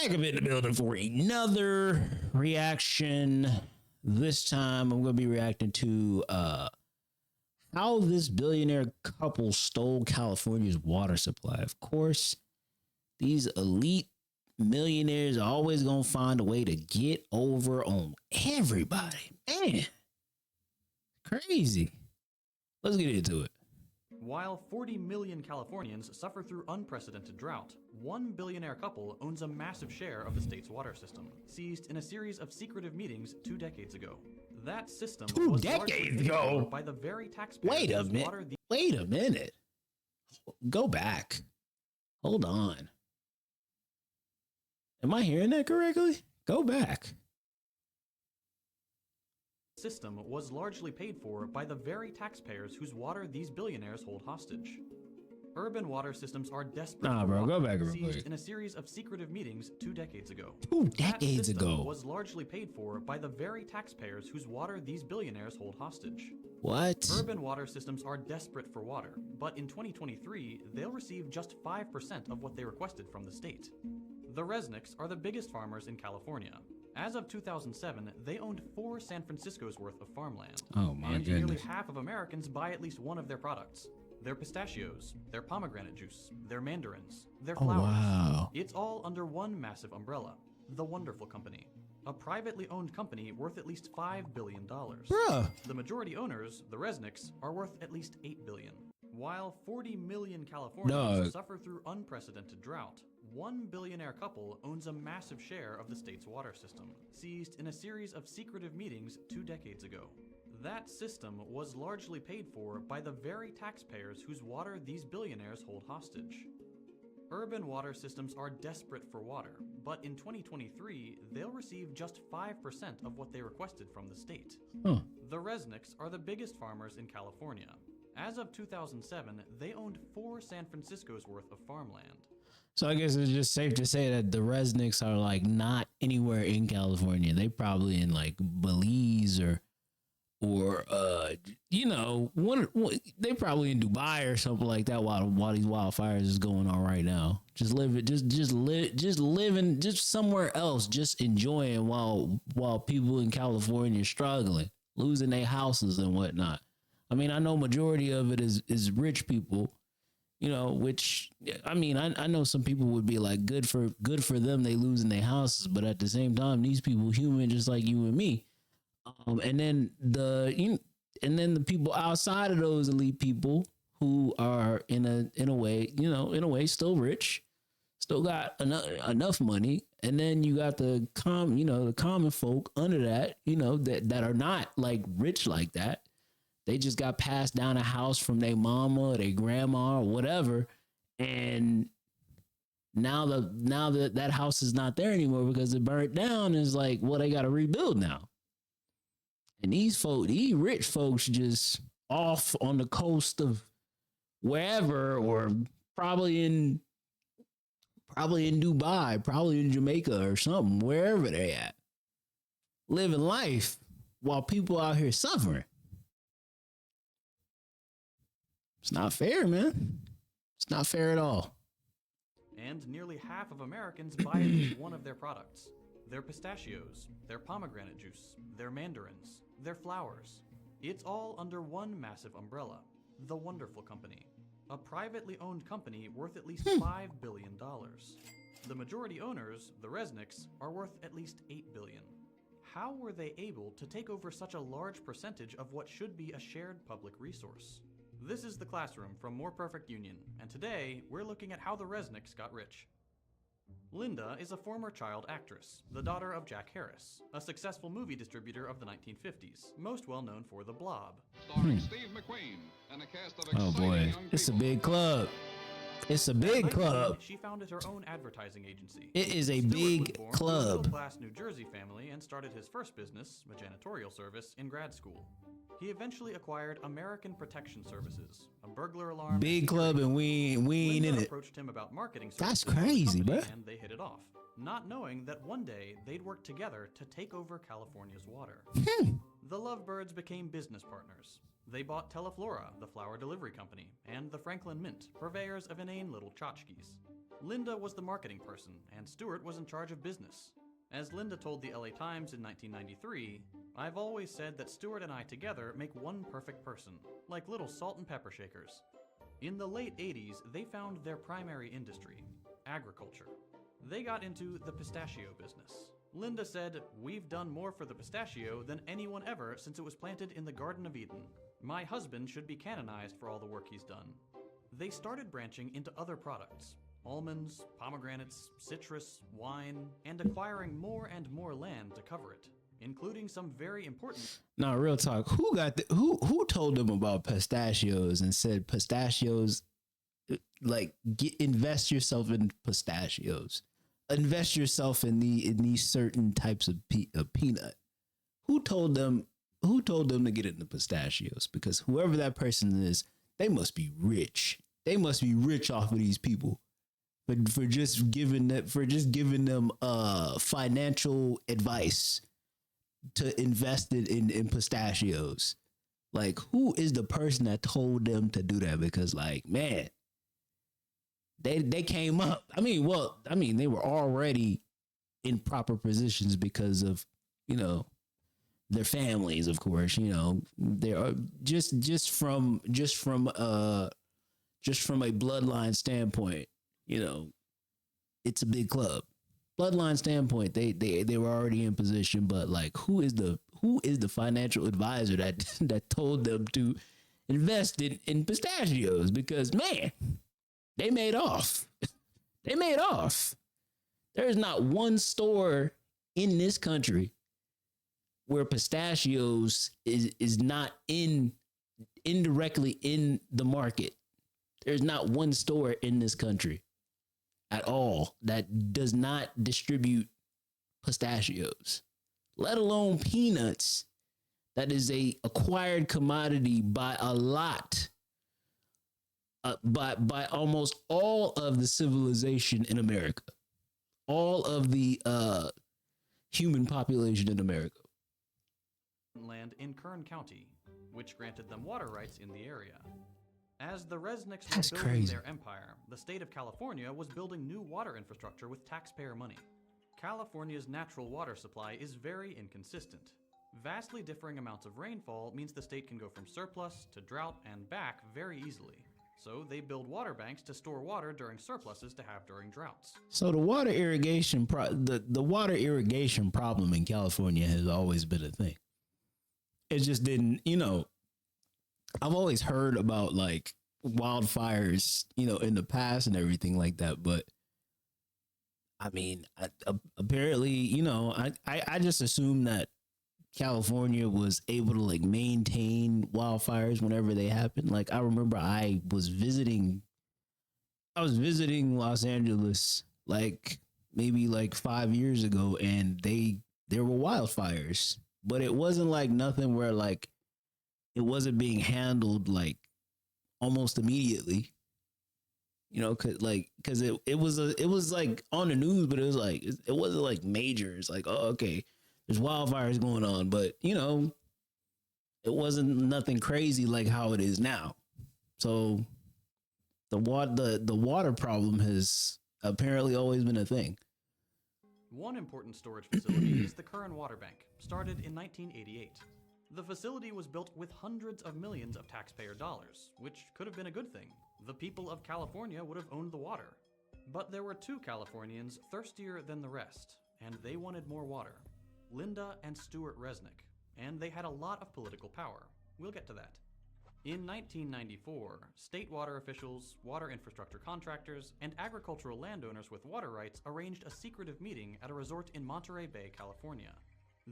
Back up in the building for another reaction. This time I'm going to be reacting to how this billionaire couple stole California's water supply. Of course, these elite millionaires are always going to find a way to get over on everybody. Man, crazy. Let's get into it. While 40 million Californians suffer through unprecedented drought, one billionaire couple owns a massive share of the state's water system, seized in a series of secretive meetings 2 decades ago. That system was decades ago by the very taxpayers. Wait a minute. Go back. Hold on. Am I hearing that correctly? Go back. System was largely paid for by the very taxpayers whose water these billionaires hold hostage. Urban water systems are desperate. Go back real quick. Seized in a series of secretive meetings 2 decades ago. 2 decades ago. Was largely paid for by the very taxpayers whose water these billionaires hold hostage. What? Urban water systems are desperate for water, but in 2023, they'll receive just 5% of what they requested from the state. The Resnicks are the biggest farmers in California. As of 2007, they owned 4 San Francisco's worth of farmland. Oh my and goodness. Nearly half of Americans buy at least one of their products. Their pistachios, their pomegranate juice, their mandarins, their flowers. Wow. It's all under one massive umbrella, The Wonderful Company, a privately owned company worth at least $5 billion. Bruh. The majority owners, the Resnicks, are worth at least $8 billion. While 40 million Californians suffer through unprecedented drought, one billionaire couple owns a massive share of the state's water system, seized in a series of secretive meetings 2 decades ago. That system was largely paid for by the very taxpayers whose water these billionaires hold hostage. Urban water systems are desperate for water, but in 2023, they'll receive just 5% of what they requested from the state. The Resnicks are the biggest farmers in California. As of 2007, they owned 4 San Francisco's worth of farmland. So I guess it's just safe to say that the Resnicks are like not anywhere in California. They probably in like Belize or you know, they probably in Dubai or something like that while these wildfires is going on right now. Just living somewhere else, just enjoying while people in California are struggling, losing their houses and whatnot. I mean, I know majority of it is rich people, you know, which I mean, I know some people would be like good for them, they losing their houses, but at the same time, these people human just like you and me. And then the people outside of those elite people who are in a way still rich, still got enough money, and then you got the common folk under that, you know, that are not like rich like that. They just got passed down a house from their mama or their grandma or whatever, and now that house is not there anymore because it burnt down. Is like, well, they got to rebuild now. And these rich folks just off on the coast of wherever, or probably in Dubai, probably in Jamaica or something, wherever they at, living life while people out here suffering. It's not fair, man. It's not fair at all. And nearly half of Americans buy at least one of their products. Their pistachios, their pomegranate juice, their mandarins, their flowers. It's all under one massive umbrella, The Wonderful Company, a privately owned company worth at least $5 billion. The majority owners, the Resnicks, are worth at least $8 billion. How were they able to take over such a large percentage of what should be a shared public resource? This is The Classroom from More Perfect Union, and today we're looking at how the Resnicks got rich. Linda is a former child actress, the daughter of Jack Harris, a successful movie distributor of the 1950s, most well known for The Blob. Starring Steve McQueen and a cast of oh boy, it's a big club. It's a big club. She founded her own advertising agency. It is a big club. A middle-class New Jersey family and started his first business, a janitorial service, in grad school. He eventually acquired American Protection Services, a burglar alarm. Big club, and we ain't in it. Approached him about marketing services. That's crazy, bro. And they hit it off, not knowing that one day they'd work together to take over California's water. The Lovebirds became business partners. They bought Teleflora, the flower delivery company, and the Franklin Mint, purveyors of inane little tchotchkes. Linda was the marketing person, and Stewart was in charge of business. As Linda told the LA Times in 1993, "I've always said that Stewart and I together make one perfect person, like little salt and pepper shakers." In the late 80s, they found their primary industry, agriculture. They got into the pistachio business. Linda said, "We've done more for the pistachio than anyone ever since it was planted in the Garden of Eden. My husband should be canonized for all the work he's done." They started branching into other products, almonds, pomegranates, citrus, wine, and acquiring more and more land to cover it, including some very important... Now, real talk. Who told them about pistachios and said pistachios, like, invest yourself in pistachios, invest yourself in these certain types of peanut? Who told them to get into pistachios? Because whoever that person is, they must be rich. They must be rich off of these people for just giving them financial advice to invest in pistachios. Like, who is the person that told them to do that? Because, like, man, they came up. I mean, they were already in proper positions because of, their families, of course. They are just from a bloodline standpoint. It's a big club. Bloodline standpoint, they were already in position, but like, who is the financial advisor that told them to invest in pistachios? Because, man, they made off. They made off. There's not one store in this country where pistachios is not indirectly in the market. There's not one store in this country at all that does not distribute pistachios, let alone peanuts. That is a acquired commodity by a lot, by almost all of the civilization in America, all of the human population in America. Land in Kern County, which granted them water rights in the area. As the Resnicks were building their empire, the state of California was building new water infrastructure with taxpayer money. California's natural water supply is very inconsistent. Vastly differing amounts of rainfall means the state can go from surplus to drought and back very easily. So they build water banks to store water during surpluses to have during droughts. So the water irrigation the water irrigation problem in California has always been a thing. It just didn't, I've always heard about like wildfires, in the past and everything like that. But I mean, apparently, I just assumed that California was able to like maintain wildfires whenever they happen. Like, I remember I was visiting Los Angeles like maybe like 5 years ago, and there were wildfires, but it wasn't like nothing where like it wasn't being handled like almost immediately, cause it was like on the news, but it was like, it wasn't like major. It's like, oh, okay, there's wildfires going on, but it wasn't nothing crazy like how it is now. So the water problem has apparently always been a thing. One important storage facility is the Kern Water Bank, started in 1988. The facility was built with hundreds of millions of taxpayer dollars, which could have been a good thing. The people of California would have owned the water. But there were two Californians thirstier than the rest, and they wanted more water: Linda and Stewart Resnick, and they had a lot of political power. We'll get to that. In 1994, state water officials, water infrastructure contractors, and agricultural landowners with water rights arranged a secretive meeting at a resort in Monterey Bay, California.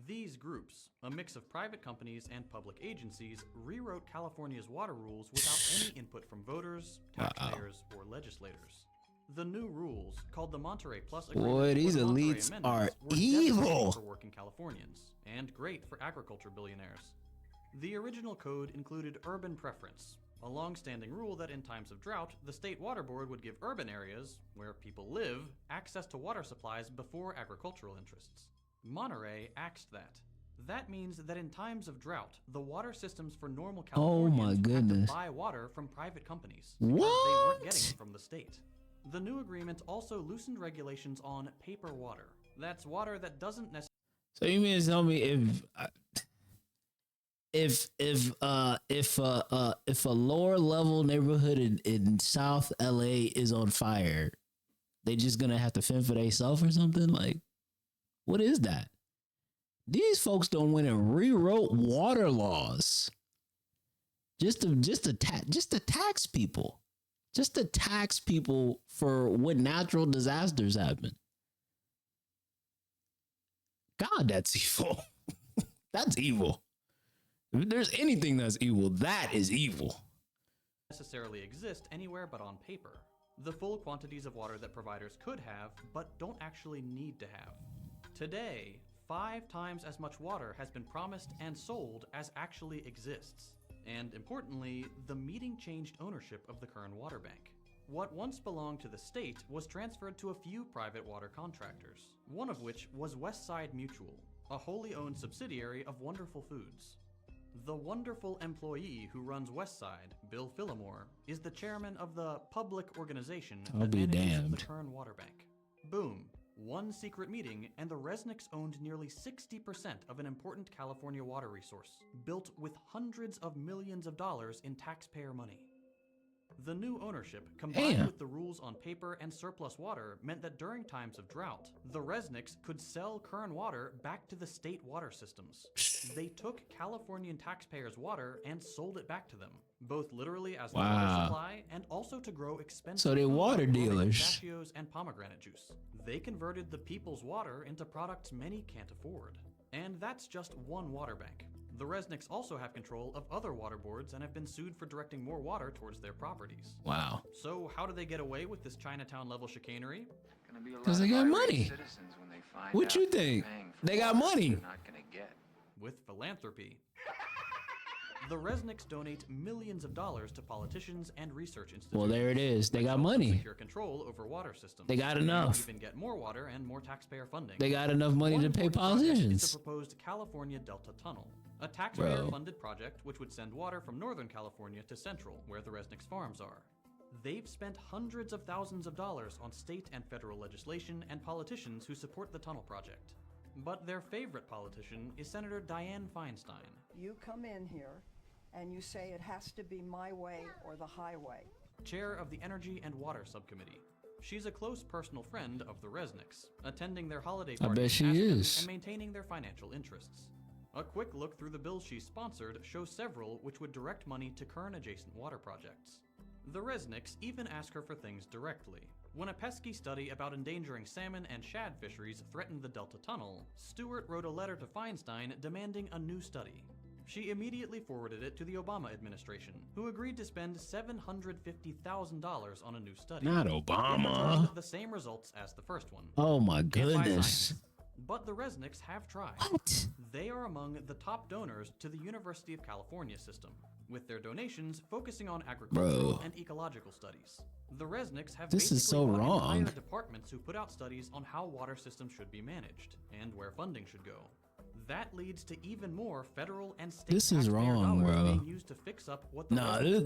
These groups, a mix of private companies and public agencies, rewrote California's water rules without any input from voters, taxpayers, or legislators. The new rules, called the Monterey Plus Agreement, boy, these elites are evil for working Californians and great for agriculture billionaires. The original code included urban preference, a long-standing rule that in times of drought, the state water board would give urban areas, where people live, access to water supplies before agricultural interests. Monterey axed that. That means that in times of drought, the water systems for normal Californians had to buy water from private companies because they weren't getting it from the state. The new agreement also loosened regulations on paper water. That's water that doesn't necessarily. So you mean to tell me if a lower level neighborhood in South LA is on fire, they just gonna have to fend for themselves or something? Like, what is that? These folks don't went and rewrote water laws just to tax people, just to tax people for when natural disasters happen. God, that's evil. That's evil. If there's anything that's evil, that is evil. Necessarily exist anywhere but on paper. The full quantities of water that providers could have, but don't actually need to have. Today, 5 times as much water has been promised and sold as actually exists. And importantly, the meeting changed ownership of the Kern Water Bank. What once belonged to the state was transferred to a few private water contractors, one of which was Westside Mutual, a wholly owned subsidiary of Wonderful Foods. The wonderful employee who runs Westside, Bill Phillimore, is the chairman of the public organization that manages the Kern Water Bank. Boom. One secret meeting, and the Resnicks owned nearly 60% of an important California water resource, built with hundreds of millions of dollars in taxpayer money. The new ownership, combined with the rules on paper and surplus water, meant that during times of drought, the Resnicks could sell Kern water back to the state water systems. They took Californian taxpayers' water and sold it back to them, both literally as the water supply and also to grow expensive so they water dealers. Pistachios and pomegranate juice. They converted the people's water into products many can't afford. And that's just one water bank. The Resnicks also have control of other water boards and have been sued for directing more water towards their properties. Wow. So how do they get away with this Chinatown-level chicanery? Because they got money. What you think? They got money. With philanthropy. The Resnicks donate millions of dollars to politicians and research institutes. Well, there it is. They got money. Secure control over water systems. They got enough. Even get more water and more taxpayer funding. They got enough money to pay politicians. Is the proposed California Delta Tunnel, a taxpayer-funded project which would send water from Northern California to Central, where the Resnicks farms are. They've spent hundreds of thousands of dollars on state and federal legislation and politicians who support the tunnel project. But their favorite politician is Senator Dianne Feinstein. You come in here and you say it has to be my way or the highway. Chair of the Energy and Water Subcommittee. She's a close personal friend of the Resnicks, attending their holiday parties I bet she is. and maintaining their financial interests. A quick look through the bills she's sponsored shows several which would direct money to Kern-adjacent water projects. The Resnicks even ask her for things directly. When a pesky study about endangering salmon and shad fisheries threatened the Delta Tunnel, Stewart wrote a letter to Feinstein demanding a new study. She immediately forwarded it to the Obama administration, who agreed to spend $750,000 on a new study. Not Obama. The same results as the first one. Oh my goodness. But the Resnicks have tried. What? They are among the top donors to the University of California system, with their donations focusing on agricultural and ecological studies. The Resnicks have This is so wrong. entire departments who put out studies on how water systems should be managed and where funding should go. That leads to even more federal and state This is wrong, dollars bro. being used to fix up what the Nah, Resnicks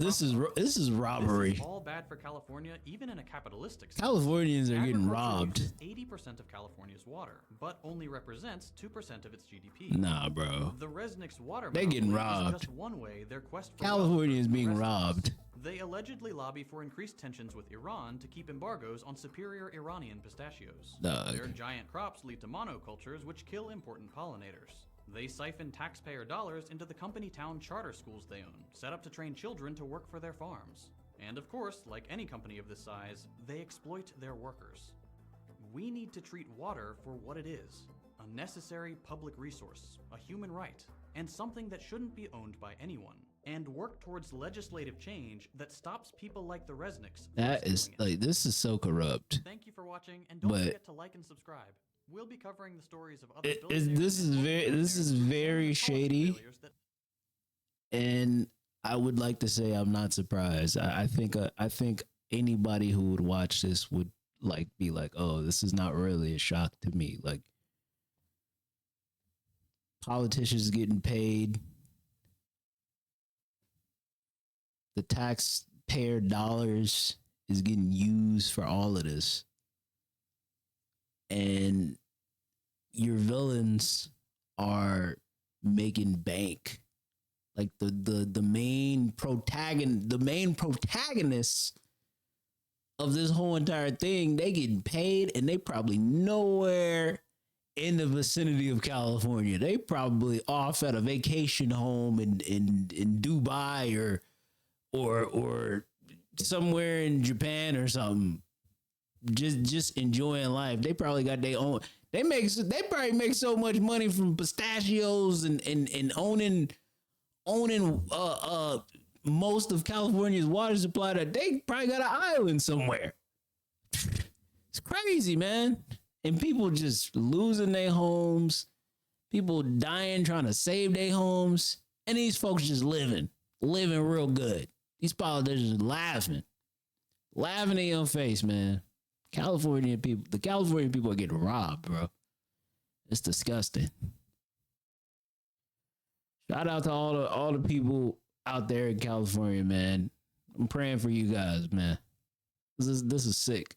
this is robbery. This is all bad for California, even in a capitalistic sense. Californians are getting Agriculture robbed. uses 80% of California's water, but only represents 2% of its GDP. Nah, bro. The Resnicks water They're getting monopoly robbed. is just one way their quest for California is wealth being progresses. robbed. They allegedly lobby for increased tensions with Iran to keep embargoes on superior Iranian pistachios. Dog. Their giant crops lead to monocultures which kill important pollinators. They siphon taxpayer dollars into the company town charter schools they own, set up to train children to work for their farms. And of course, like any company of this size, they exploit their workers. We need to treat water for what it is, a necessary public resource, a human right, and something that shouldn't be owned by anyone, and work towards legislative change that stops people like the Resnicks from That is stealing it. like, this is so corrupt. Thank you for watching, and don't But- forget to like and subscribe. We'll be covering the stories of other This billionaires is and very multimillionaires shady, failures that and I would like to say I'm not surprised. I think anybody who would watch this would like be like, oh, this is not really a shock to me. Like, politicians getting paid, the taxpayer dollars is getting used for all of this. And your villains are making bank. Like the main protagonists of this whole entire thing, they getting paid and they probably nowhere in the vicinity of California. They probably off at a vacation home in Dubai or somewhere in Japan or something. Just enjoying life. They probably got their own. They probably make so much money from pistachios and owning most of California's water supply that they probably got an island somewhere. It's crazy, man. And people just losing their homes, people dying trying to save their homes, and these folks just living real good. These politicians laughing in your face, man. The Californian people are getting robbed, bro. It's disgusting. Shout out to all the people out there in California, man. I'm praying for you guys, man. This is sick.